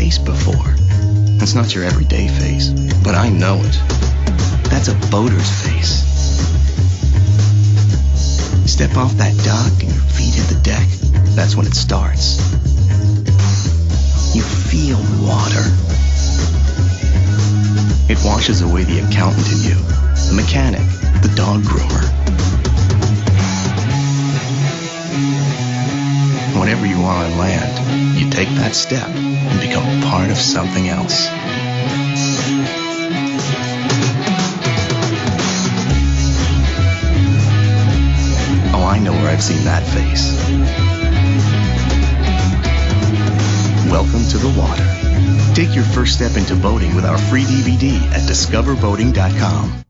face before. It's not your everyday face, but I know it. That's a boater's face. Step off that dock and your feet hit the deck. That's when it starts. You feel water. It washes away the accountant in you, the mechanic, the dog groomer. Whatever you are on land, you take that step and become part of something else. Oh, I know where I've seen that face. Welcome to the water. Take your first step into boating with our free DVD at discoverboating.com.